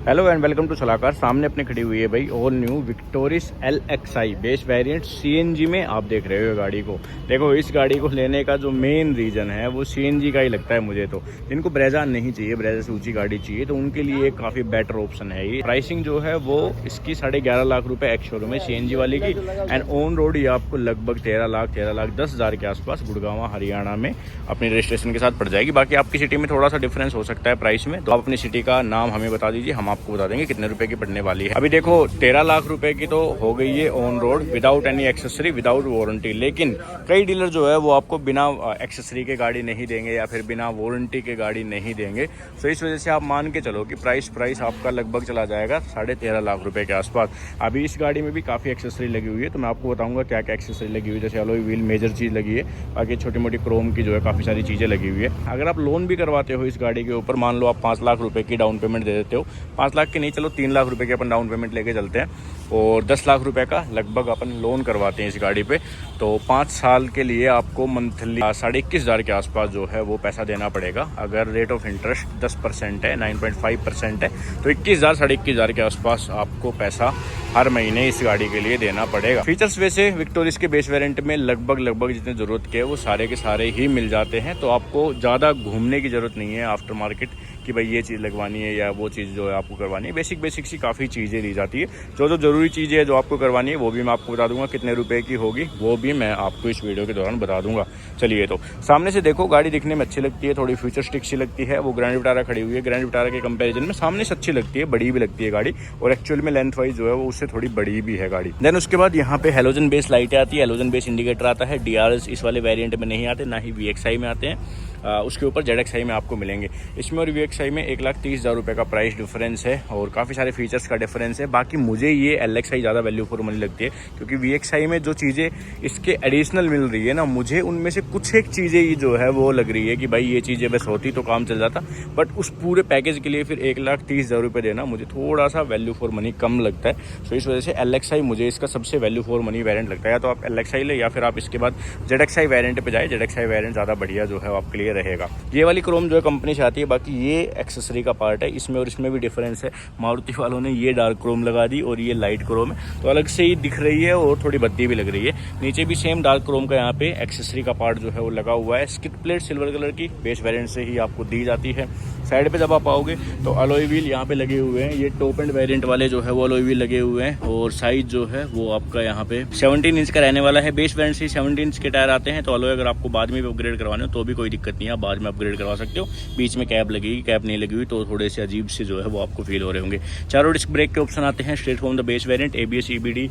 Hello and welcome to सलाहकार। सामने अपने खड़ी हुई है भाई all new Victoris LXi base variant CNG में। आप देख रहे हो गाड़ी को। देखो, इस गाड़ी को लेने का जो मेन रीज़न है वो CNG का ही लगता है मुझे। तो जिनको ब्रेजा नहीं चाहिए, ब्रेजा से ऊंची गाड़ी चाहिए, तो उनके लिए एक काफ़ी बेटर ऑप्शन है ये। प्राइसिंग जो है वो इसकी 11.5 लाख रुपये एक्स शोरूम है CNG वाली की। एंड ऑन रोड ये आपको लगभग 13 लाख 10 हज़ार के आसपास गुड़गांव हरियाणा में अपनी रजिस्ट्रेशन के साथ पड़ जाएगी। बाकी आपकी सिटी में थोड़ा सा डिफरेंस हो सकता है प्राइस में, तो आप अपनी सिटी का नाम हमें बता दीजिए, हम आपको बता देंगे कितने रुपए की पड़ने वाली है। अभी देखो 13 लाख रुपए की तो हो गई है on road without any accessory, without warranty. लेकिन कई डीलर जो है वो आपको बिना एक्सेसरी के गाड़ी नहीं देंगे या फिर बिना वारंटी के गाड़ी नहीं देंगे। तो इस वजह से आप मान के चलो कि प्राइस आपका लगभग चला जाएगा 13.5 लाख रुपए के आसपास। अभी इस गाड़ी में भी काफ़ी एक्सेसरी लगी हुई है, तो मैं आपको बताऊंगा क्या क्या एक्सेसरी लगी हुई है। जैसे अलॉय व्हील मेजर चीज़ लगी है, बाकी छोटी मोटी क्रोम की जो है काफ़ी सारी चीज़ें लगी हुई है। अगर आप लोन भी करवाते हो इस गाड़ी के ऊपर, मान लो आप 5 लाख रुपए की डाउन पेमेंट दे देते हो, 5 लाख की नहीं, चलो 3 लाख रुपए की अपन डाउन पेमेंट लेके चलते हैं और 10 लाख रुपए का लगभग अपन लोन करवाते हैं इस गाड़ी पे, तो 5 साल के लिए आपको मंथली 21,500 के आसपास जो है वो पैसा देना पड़ेगा। अगर रेट ऑफ इंटरेस्ट 10% है, 9.5% है, तो 21,000 21,500 के आसपास आपको पैसा हर महीने इस गाड़ी के लिए देना पड़ेगा। फीचर्स वैसे विक्टोरिस के बेस वेरिएंट में लगभग जितने ज़रूरत के वो सारे के सारे ही मिल जाते हैं, तो आपको ज़्यादा घूमने की ज़रूरत नहीं है आफ्टर मार्केट कि भाई ये चीज़ लगवानी है या वो चीज़ जो है आपको करवानी है। बेसिक सी काफ़ी चीज़ें ली जाती है। जो ज़रूरी चीज़ें है जो आपको करवानी है वो भी मैं आपको बता दूंगा, कितने रुपए की होगी वो भी मैं आपको इस वीडियो के दौरान बता दूंगा। चलिए, तो सामने से देखो, गाड़ी दिखने में अच्छी लगती है, थोड़ी फ्यूचरिस्टिक सी लगती है। वो ग्रैंड विटारा खड़ी हुई है, ग्रैंड विटारा के कंपेरिजन में सामने से अच्छी लगती है, बड़ी भी लगती है गाड़ी, और एक्चुअल में लेंथ वाइज जो है वो उससे थोड़ी बड़ी भी है गाड़ी। देन उसके बाद यहाँ पे हेलोजन बेस लाइटें आती है, हेलोजन बेस इंडिकेटर आता है। DRS इस वाले वेरिएंट में नहीं आते, ना ही VXi में आते हैं। उसके ऊपर ZXi में आपको मिलेंगे। इसमें और VXi में 1,30,000 रुपये का प्राइस डिफरेंस है और काफ़ी सारे फीचर्स का डिफरेंस है। बाकी मुझे ये LXi ज़्यादा वैल्यू फॉर मनी लगती है, क्योंकि VXi में जो चीज़ें इसके एडिशनल मिल रही है ना, मुझे उनमें से कुछ एक चीज़ें ये जो है वो लग रही है कि भाई ये चीज़ें बस होती तो काम चल जाता, बट उस पूरे पैकेज के लिए फिर 1,30,000 रुपये देना मुझे थोड़ा सा वैल्यू फॉर मनी कम लगता है। तो इस वजह से LXi मुझे इसका सबसे वैल्यू फॉर मनी वेरिएंट लगता है। या तो आप LXi ले या फिर आप इसके बाद ZXi वेरिएंट पे जाए। ZXi वेरिएंट ज़्यादा बढ़िया जो है आपके लिए रहेगा। ये वाली क्रोम जो है कंपनी से आती है, बाकी ये एक्सेसरी का पार्ट है। इसमें और इसमें भी डिफरेंस है। मारुति वालों ने ये डार्क क्रोम लगा दी और ये लाइट क्रोम है, तो अलग से ही दिख रही है और थोड़ी बत्ती भी लग रही है। नीचे भी सेम डार्क क्रोम का यहाँ पे एक्सेसरी का पार्ट जो है वो लगा हुआ है। स्किड प्लेट सिल्वर कलर की बेस वेरिएंट से ही आपको दी जाती है। साइड पे जब आप आओगे तो अलॉय व्हील यहाँ पे लगे हुए हैं। ये टॉप एंड वेरिएंट वाले जो है वो अलॉय व्हील लगे हुए हैं और साइज जो है वो आपका यहाँ पे 17 इंच का रहने वाला है। बेस वेरिएंट से 17 इंच के टायर आते हैं, तो अलॉय अगर आपको बाद में भी अपग्रेड करवाने हो तो भी कोई दिक्कत नहीं है, बाद में अपग्रेड करवा सकते हो। बीच में कैप लगेगी, कैप नहीं लगी हुई तो थोड़े से अजीब से जो है वो आपको फील हो रहे होंगे। चारों डिस्क ब्रेक के ऑप्शन आते हैं straight from the base variant. ABS EBD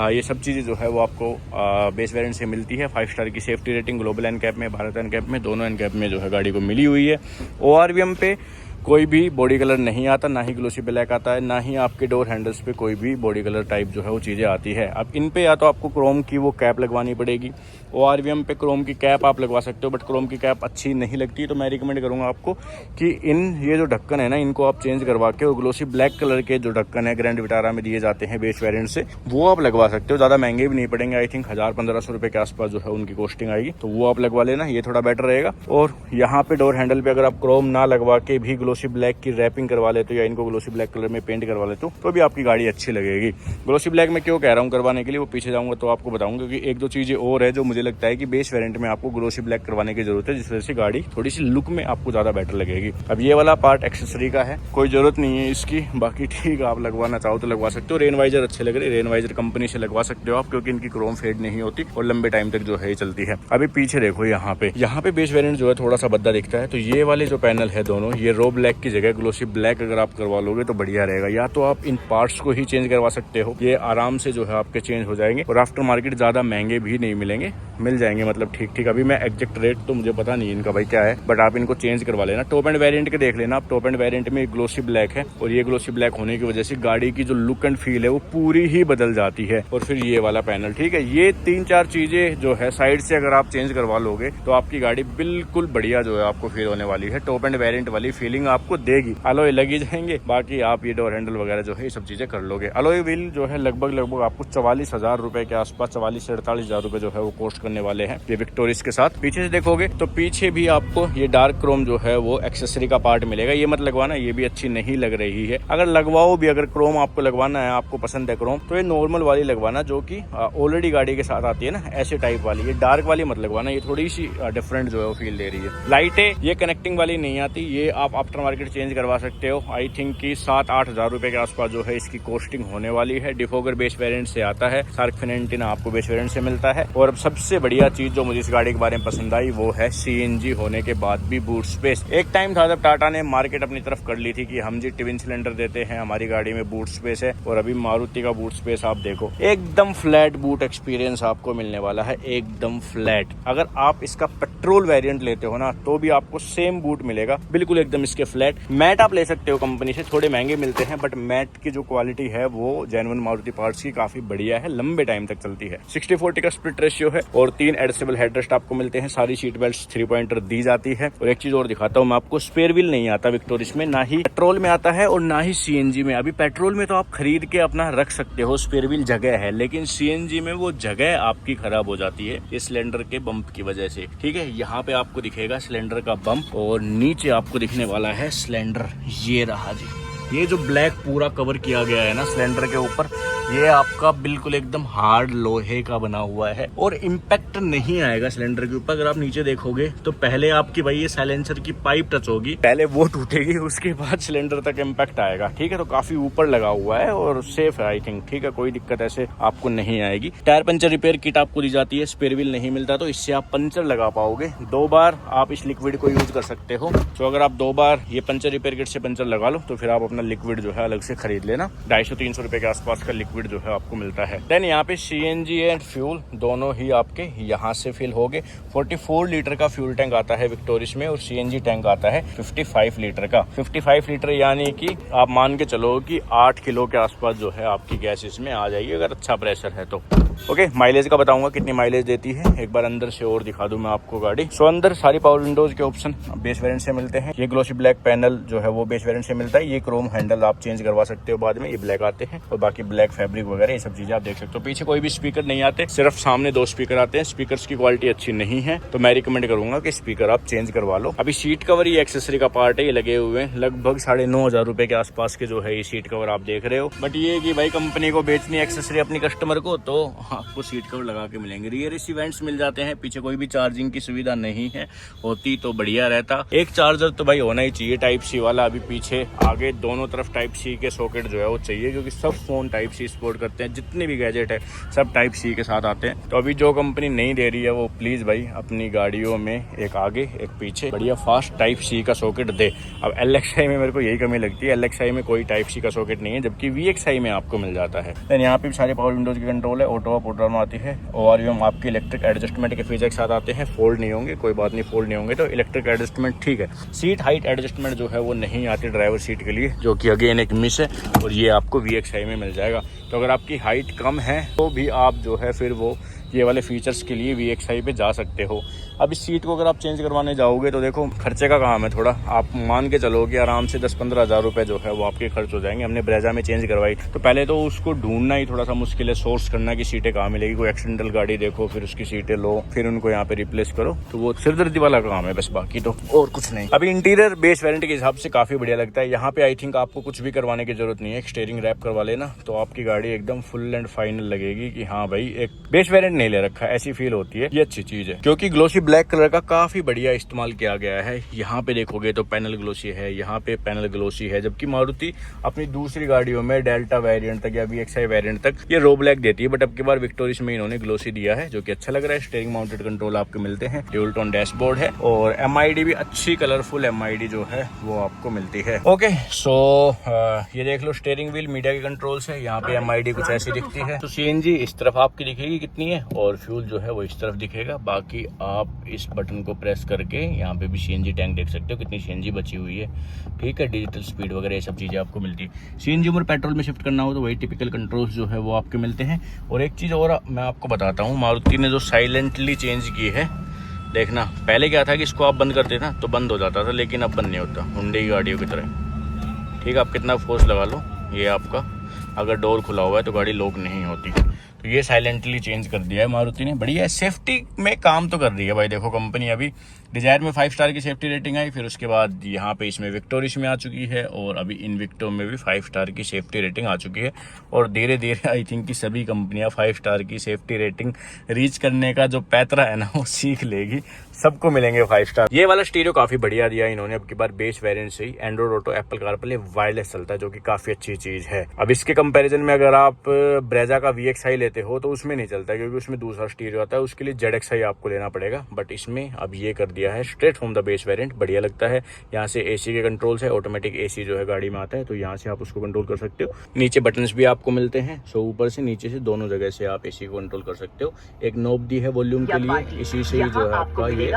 ये सब चीज़ें जो है वो आपको बेस वेरिएंट से मिलती है। 5 स्टार की सेफ्टी रेटिंग ग्लोबल एनकैप में, भारत एनकैप में, दोनों एनकैप में जो है गाड़ी को मिली हुई है। ORVM पे कोई भी बॉडी कलर नहीं आता, ना ही ग्लोसी ब्लैक आता है, ना ही आपके डोर हैंडल्स पे कोई भी बॉडी कलर टाइप जो है वो चीज़ें आती है। अब इन पे या तो आपको क्रोम की वो कैप लगवानी पड़ेगी। ORVM पे क्रोम की कैप आप लगवा सकते हो, बट क्रोम की कैप अच्छी नहीं लगती, तो मैं रिकमेंड करूँगा आपको कि ये जो ढक्कन है ना, इनको आप चेंज करवा के और ग्लोसी ब्लैक कलर के जो ढक्कन है ग्रैंड विटारा में दिए जाते हैं बेस वेरिएंट से, वो आप लगवा सकते हो। ज़्यादा महंगे भी नहीं पड़ेंगे, आई थिंक 1,000-1,500 रुपये के आसपास जो है उनकी कॉस्टिंग आएगी, तो वो आप लगवा लेना, ये थोड़ा बेटर रहेगा। और यहाँ पे डोर हैंडल पे अगर आप क्रोम ना लगवा के भी ग्लोसी ब्लैक की रैपिंग करवा लेते हो या इनको ग्लोसी ब्लैक कलर में पेंट करवा लेते हो तो भी आपकी गाड़ी अच्छी लगेगी। ग्लोसी ब्लैक में क्यों कह रहा हूँ करवाने के लिए, वो पीछे जाऊंगा तो आपको बताऊंगा, क्योंकि 1-2 चीज़ें और है जो मुझे लगता है कि बेस वेरिएंट में आपको ग्लोसी ब्लैक करवाने की जरूरत है, जिस वजह से गाड़ी थोड़ी सी लुक में आपको ज़्यादा बेटर लगेगी। अब ये वाला पार्ट एक्सेसरी का है, कोई ज़रूरत नहीं है इसकी, बाकी ठीक आप लगवाना चाहो तो लगवा सकते हो। रेन वाइजर अच्छे लग रहे, रेन वाइजर कंपनी से लगवा सकते हो आप, क्योंकि इनकी क्रोम फेड नहीं होती और लंबे टाइम तक जो है चलती है। अभी पीछे देखो, यहाँ पे बेस वेरिएंट जो है थोड़ा सा भद्दा दिखता है, तो ये वाले जो पैनल है दोनों, ये रो ब्लैक की जगह ग्लोसी ब्लैक अगर आप करवा लोगे तो बढ़िया रहेगा। या तो आप इन पार्ट्स को ही चेंज करवा सकते हो, ये आराम से जो है आपके चेंज हो जाएंगे और आफ्टर मार्केट ज़्यादा महंगे भी नहीं मिलेंगे, मिल जाएंगे मतलब ठीक। अभी मैं एग्जैक्ट रेट तो मुझे पता नहीं इनका भाई क्या है, बट आप इनको चेंज करवा लेना। टॉप एंड वेरिएंट के देख लेना आप, टॉप एंड वेरिएंट में ग्लोसी ब्लैक है और ये ग्लोसी ब्लैक होने की वजह से गाड़ी की जो लुक एंड फील है वो पूरी ही बदल जाती है। और फिर ये वाला पैनल, ठीक है, ये 3-4 चीजें जो है साइड से अगर आप चेंज करवा लोगे तो आपकी गाड़ी बिल्कुल बढ़िया जो है आपको फील होने वाली है। टॉप एंड वेरिएंट वाली फीलिंग आपको देगी। अलॉय लगी जाएंगे, बाकी आप ये डोर हैंडल वगैरह जो है ये सब चीजें कर लोगे। अलॉय व्हील जो है लगभग आपको 44,000 रुपए के आसपास, 44 से 48,000 रुपए जो है वो कॉस्ट करने वाले हैं ये विक्टोरिस के साथ। पीछे से देखोगे तो पीछे भी आपको ये डार्क क्रोम जो है वो एक्सेसरी का पार्ट मिलेगा। ये मत लगवाना, ये भी अच्छी नहीं लग रही है। अगर लगवाओ भी, अगर क्रोम आपको लगवाना है, आपको पसंद है क्रोम, तो ये नॉर्मल वाली लगवाना जो कि ऑलरेडी गाड़ी के साथ आती है ना, ऐसे टाइप वाली। ये डार्क वाली मत लगवाना, ये थोड़ी सी डिफरेंट जो है वो फील दे रही है। लाइटें ये कनेक्टिंग वाली नहीं आती, ये आप आफ्टर मार्केट चेंज करवा सकते हो। आई थिंक कि 7-8 हज़ार रुपए के आसपास जो है इसकी कॉस्टिंग होने वाली है। डिफोगर बेस वेरिएंट से आता है, शार्क फिन एंटीना आपको बेस वेरिएंट से मिलता है। और अब सबसे बढ़िया चीज जो मुझे इस गाड़ी के बारे में पसंद आई वो है CNG होने के बाद भी बूट स्पेस। एक टाइम था जब टाटा ने मार्केट अपनी तरफ कर ली थी कि हम जी ट्विन सिलेंडर देते हैं, हमारी गाड़ी में बूट स्पेस है, और अभी मारुति का बूट स्पेस आप देखो, एकदम फ्लैट बूट एक्सपीरियंस आपको मिलने वाला है, एकदम फ्लैट। अगर आप इसका पेट्रोल वेरिएंट लेते हो ना तो भी आपको सेम बूट मिलेगा, बिल्कुल एकदम इसके फ्लैट। मैट आप ले सकते हो कंपनी से, थोड़े महंगे मिलते हैं, बट मैट की जो क्वालिटी है वो जेन्युइन मारुति पार्ट्स की काफी बढ़िया है, लंबे टाइम तक चलती है। 60-40 का स्प्लिट रेशियो है और 3 एडजस्टेबल हेडरेस्ट आपको मिलते हैं। सारी सीट बेल्ट 3-पॉइंटर दी जाती है। और एक चीज और दिखाता हूँ मैं आपको, स्पेयर व्हील नहीं आता विक्टोरिस में, ना ही पेट्रोल में आता है और ना ही CNG में। अभी पेट्रोल में तो आप खरीद के अपना रख सकते हो, स्पेयर व्हील जगह है, लेकिन CNG में वो जगह आपकी खराब हो जाती है इस सिलेंडर के बम्प की वजह से। ठीक है, यहाँ पे आपको दिखेगा सिलेंडर का बम्प और नीचे आपको दिखने वाला है सिलेंडर, ये रहा जी। ये जो ब्लैक पूरा कवर किया गया है ना सिलेंडर के ऊपर, ये आपका बिल्कुल एकदम हार्ड लोहे का बना हुआ है और इम्पैक्ट नहीं आएगा सिलेंडर के ऊपर। अगर आप नीचे देखोगे तो पहले आपकी भाई ये साइलेंसर की पाइप टच होगी, पहले वो टूटेगी, उसके बाद सिलेंडर तक इम्पैक्ट आएगा। ठीक है, तो काफी ऊपर लगा हुआ है और सेफ है आई थिंक। ठीक है, कोई दिक्कत ऐसे आपको नहीं आएगी। टायर पंचर रिपेयर किट आपको दी जाती है, स्पेयर व्हील नहीं मिलता, तो इससे आप पंचर लगा पाओगे। 2 बार आप इस लिक्विड को यूज कर सकते हो। तो अगर आप 2 बार ये पंचर रिपेयर किट से पंचर लगा लो तो फिर आप अपना लिक्विड जो है अलग से खरीद लेना। 250-300 रुपए के आसपास का लिक्विड जो है आपको मिलता है। देन यहाँ पे CNG एंड फ्यूल दोनों ही आपके यहाँ से फिल हो गए। 44 लीटर का फ्यूल टैंक आता है विक्टोरिस में और CNG टैंक आता है 55 लीटर का। 55 लीटर यानी कि आप मान के चलो कि 8 किलो के आसपास जो है आपकी गैस इसमें आ जाएगी अगर अच्छा प्रेशर है तो। ओके, माइलेज का बताऊंगा कितनी माइलेज देती है, एक बार अंदर से और दिखा दूं मैं आपको गाड़ी। सो अंदर सारी पावर विंडोज के ऑप्शन बेस वेरिएंट से मिलते हैं। ये ग्लोसी ब्लैक पैनल जो है वो बेस वेरिएंट से मिलता है। ये क्रोम हैंडल आप चेंज करवा सकते हो बाद में, ये ब्लैक आते हैं और बाकी ब्लैक फैब्रिक वगैरह ये सब चीजें आप देख सकते हो। पीछे कोई भी स्पीकर नहीं आते, सिर्फ सामने 2 स्पीकर आते हैं। स्पीकर्स की क्वालिटी अच्छी नहीं है तो मैं रिकमेंड करूंगा कि स्पीकर आप चेंज करवा लो। अभी सीट कवर ये एक्सेसरी का पार्ट है, ये लगे हुए हैं लगभग 9,500 रुपए के आसपास के जो है ये सीट कवर आप देख रहे हो। बट ये कि भाई कंपनी को बेचनी एक्सेसरी अपनी कस्टमर को तो आपको सीट कवर लगा के मिलेंगे। रियर इवेंट्स मिल जाते हैं, पीछे कोई भी चार्जिंग की सुविधा नहीं है, होती तो बढ़िया रहता। एक चार्जर तो भाई होना ही चाहिए टाइप सी वाला। अभी पीछे आगे दोनों तरफ टाइप सी के सॉकेट जो है वो चाहिए, क्योंकि सब फोन टाइप सी सपोर्ट करते हैं, जितने भी गैजेट है सब टाइप सी के साथ आते हैं। तो अभी जो कंपनी नहीं दे रही है वो प्लीज भाई अपनी गाड़ियों में एक आगे एक पीछे बढ़िया फास्ट टाइप सी का सॉकेट दे। अब LXi में मेरे को यही कमी लगती है, LXi में कोई टाइप सी का सॉकेट नहीं है, जबकि VXi में आपको मिल जाता है। देन यहाँ पे भी सारे पावर विंडोज की कंट्रोल है, ऑटो अप ऑटो आती है। ORVM आपकी इलेक्ट्रिक एडजस्टमेंट के फीचर के साथ आते हैं, फोल्ड नहीं होंगे, कोई बात नहीं, फोल्ड नहीं होंगे तो इलेक्ट्रिक एडजस्टमेंट ठीक है। सीट हाइट एडजस्टमेंट जो है वो नहीं आती ड्राइवर सीट के लिए, जो कि अगेन एक मिस है, और ये आपको VXi में मिल जाएगा। तो अगर आपकी हाइट कम है तो भी आप जो है फिर वो ये वाले फीचर्स के लिए VXi पे जा सकते हो। अब इस सीट को अगर आप चेंज करवाने जाओगे तो देखो खर्चे का काम है थोड़ा, आप मान के चलो कि आराम से 10-15 हज़ार रुपए जो है वो आपके खर्च हो जाएंगे। हमने ब्रेजा में चेंज करवाई तो पहले तो उसको ढूंढना ही थोड़ा सा मुश्किल है, सोर्स करना कि सीटें कहाँ मिलेगी। कोई एक्सीडेंटल गाड़ी देखो, फिर उसकी सीटें लो, फिर उनको यहाँ पे रिप्लेस करो, तो वो सिरदर्दी वाला काम है बस, बाकी तो और कुछ नहीं। अभी इंटीरियर बेस वेरिएंट के हिसाब से काफी बढ़िया लगता है। यहाँ पे आई थिंक आपको कुछ भी करवाने की जरूरत नहीं है, स्टीयरिंग रैप करवा लेना तो आपकी गाड़ी एकदम फुल एंड फाइनल लगेगी कि हाँ भाई एक बेस वेरिएंट नहीं ले रखा, ऐसी फील होती है। ये अच्छी चीज है क्योंकि ग्लोसी ब्लैक कलर का काफी बढ़िया इस्तेमाल किया गया है। यहाँ पे देखोगे तो पैनल ग्लोसी है, यहाँ पे पैनल ग्लोसी है, जबकि मारुति अपनी दूसरी गाड़ियों में डेल्टा वेरिएंट तक या VXi वेरिएंट तक ये रो ब्लैक देती है, बट अब की बार विक्टोरिस में इन्होंने ग्लोसी दिया है जो कि अच्छा लग रहा है। स्टीयरिंग माउंटेड कंट्रोल आपको मिलते हैं, ड्यूल टोन डैशबोर्ड है और MID भी अच्छी कलरफुल MID जो है वो आपको मिलती है। ओके, सो ये देख लो स्टीयरिंग व्हील मीडिया के कंट्रोल से, यहाँ पे MID कुछ ऐसी दिखती है। तो CNG इस तरफ आपकी दिखेगी कितनी है और फ्यूल जो है वो इस तरफ दिखेगा। बाकी आप इस बटन को प्रेस करके यहाँ पे भी CNG टैंक देख सकते हो कितनी CNG बची हुई है। ठीक है, डिजिटल स्पीड वगैरह ये सब चीजें आपको मिलती है। CNG और पेट्रोल में शिफ्ट करना हो तो वही टिपिकल कंट्रोल्स जो है वो आपके मिलते हैं। और एक चीज और मैं आपको बताता हूँ, मारुति ने जो साइलेंटली चेंज की है, देखना पहले क्या था कि इसको आप बंद करते ना तो बंद हो जाता था, लेकिन अब बंद नहीं होता, हुंडई गाड़ियों की तरह। ठीक है, आप कितना फोर्स लगा लो ये आपका अगर डोर खुला हुआ है तो गाड़ी लॉक नहीं होती। तो ये साइलेंटली चेंज कर दिया है मारुति ने, बढ़िया है। सेफ्टी में काम तो कर रही है भाई। देखो कंपनी अभी डिजायर में 5 स्टार की सेफ्टी रेटिंग आई, फिर उसके बाद यहाँ पे इसमें विक्टोरिस में आ चुकी है, और अभी इनविक्टो में भी 5 स्टार की सेफ्टी रेटिंग आ चुकी है। और धीरे धीरे आई थिंक कि सभी कंपनियां 5 स्टार की सेफ्टी रेटिंग रीच करने का जो पैतरा है ना वो सीख लेगी, सबको मिलेंगे 5 स्टार। ये वाला स्टीरियो काफी बढ़िया दिया इन्होंने अब की बार। बेस वेरिएंट से ही Android Auto, Apple CarPlay, wireless चलता है, जो कि काफी अच्छी चीज है। अब इसके कंपैरिजन में अगर आप ब्रेजा का VXi लेते हो तो उसमें नहीं चलता, क्योंकि उसमें दूसरा स्टीरियो आता है, उसके लिए ZXi आपको लेना पड़ेगा। बट इसमें अब ये कर दिया है straight from the base variant, बढ़िया लगता है। यहाँ से AC के कंट्रोल्स है, ऑटोमेटिक AC जो है गाड़ी में आता है, तो यहाँ से आप उसको कंट्रोल कर सकते हो। नीचे बटन्स भी आपको मिलते हैं, सो ऊपर से नीचे से दोनों जगह से आप AC को कंट्रोल कर सकते हो। एक नॉब दी है वॉल्यूम के लिए, इसी से जो है आपका ये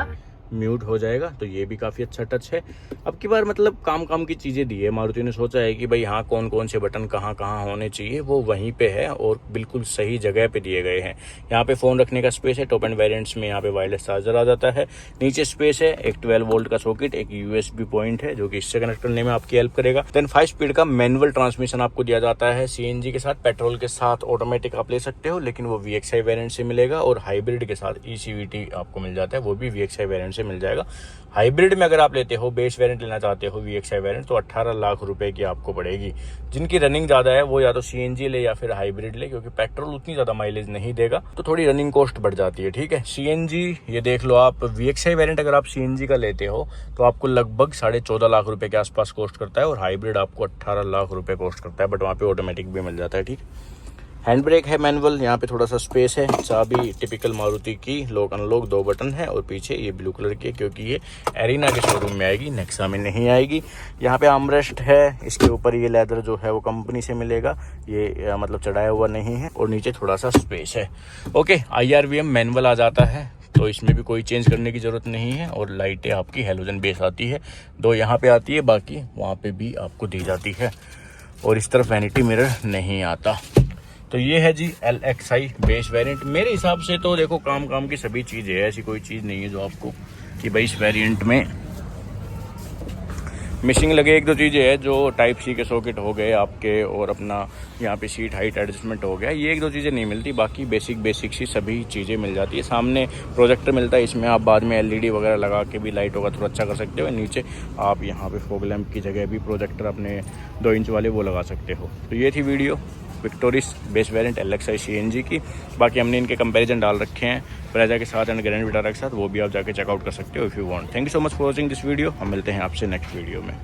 म्यूट हो जाएगा, तो ये भी काफी अच्छा टच है। अब की बार मतलब काम की चीजें दी है मारुति ने, सोचा है कि भाई हाँ कौन कौन से बटन कहाँ होने चाहिए वो वहीं पे है, और बिल्कुल सही जगह पे दिए गए हैं। यहाँ पे फोन रखने का स्पेस है, टॉप एंड वेरिएंट्स में यहाँ पे वायरलेस चार्जर आ जाता है। नीचे स्पेस है, एक 12 वोल्ट का सॉकेट, एक USB पॉइंट है जो कि इससे कनेक्ट करने में आपकी हेल्प करेगा। देन 5 स्पीड का मैनुअल ट्रांसमिशन आपको दिया जाता है। CNG के साथ, पेट्रोल के साथ ऑटोमेटिक आप ले सकते हो, लेकिन वो VXi वेरिएंट से मिलेगा, और हाइब्रिड के साथ ECVT आपको मिल जाता है, वो भी VXi वेरिएंट से मिल जाएगा। हाइब्रिड में अगर आप लेते हो, बेस वेरिएंट लेना चाहते हो VXi वेरिएंट, तो 18 लाख रुपए की आपको पड़ेगी। जिनकी रनिंग ज्यादा है वो या तो CNG ले या फिर हाइब्रिड ले, क्योंकि पेट्रोल उतनी ज्यादा माइलेज नहीं देगा, तो थोड़ी रनिंग कॉस्ट बढ़ जाती है। ठीक है, CNG ये देख लो आप, VXi वेरिएंट अगर आप CNG का लेते हो तो आपको लगभग 14.5 लाख रुपए के आसपास कॉस्ट करता है, और हाइब्रिड आपको 18 लाख रुपए कॉस्ट करता है। बट वहाँ पे ऑटोमेटिक भी मिल जाता है। ठीक, हैंड ब्रेक है मैनुअल, यहाँ पे थोड़ा सा स्पेस है। चाबी टिपिकल मारुति की, लॉक अनलॉक 2 बटन है, और पीछे ये ब्लू कलर की है, क्योंकि ये एरिना के शोरूम में आएगी, नेक्सा में नहीं आएगी। यहाँ पे आर्मरेस्ट है, इसके ऊपर ये लेदर जो है वो कंपनी से मिलेगा, ये मतलब चढ़ाया हुआ नहीं है, और नीचे थोड़ा सा स्पेस है। ओके, IRVM मैनुअल आ जाता है, तो इसमें भी कोई चेंज करने की जरूरत नहीं है। और लाइटें आपकी हेलोजन बेस आती है, 2 यहाँ पे आती है, बाकी वहाँ पे भी आपको दी जाती है। और इस तरफ वैनिटी मिरर नहीं आता। तो ये है जी LXi बेस वेरिएंट। मेरे हिसाब से तो देखो काम की सभी चीज़ है, ऐसी कोई चीज़ नहीं है जो आपको कि भाई इस वेरिएंट में मिसिंग लगे। 1-2 चीज़ें है जो टाइप C के सॉकेट हो गए आपके, और अपना यहाँ पे सीट हाइट एडजस्टमेंट हो गया, ये 1-2 चीज़ें नहीं मिलती, बाकी बेसिक सी सभी चीज़ें मिल जाती है। सामने प्रोजेक्टर मिलता है, इसमें आप बाद में LED वगैरह लगा के भी लाइटों का थोड़ा अच्छा कर सकते हो। नीचे आप यहाँ पे फॉग लैम्प की जगह भी प्रोजेक्टर अपने 2 इंच वाले वो लगा सकते हो। तो ये थी video Victoris base variant LXi CNG की। बाकी हमने इनके कंपैरिजन डाल रखे हैं ब्रेजा के साथ एंड ग्रैंड विटारा के साथ, वो भी आप जाके चेकआउट कर सकते हो if you want. Thank you so much for watching this video. हम मिलते हैं आपसे नेक्स्ट वीडियो में।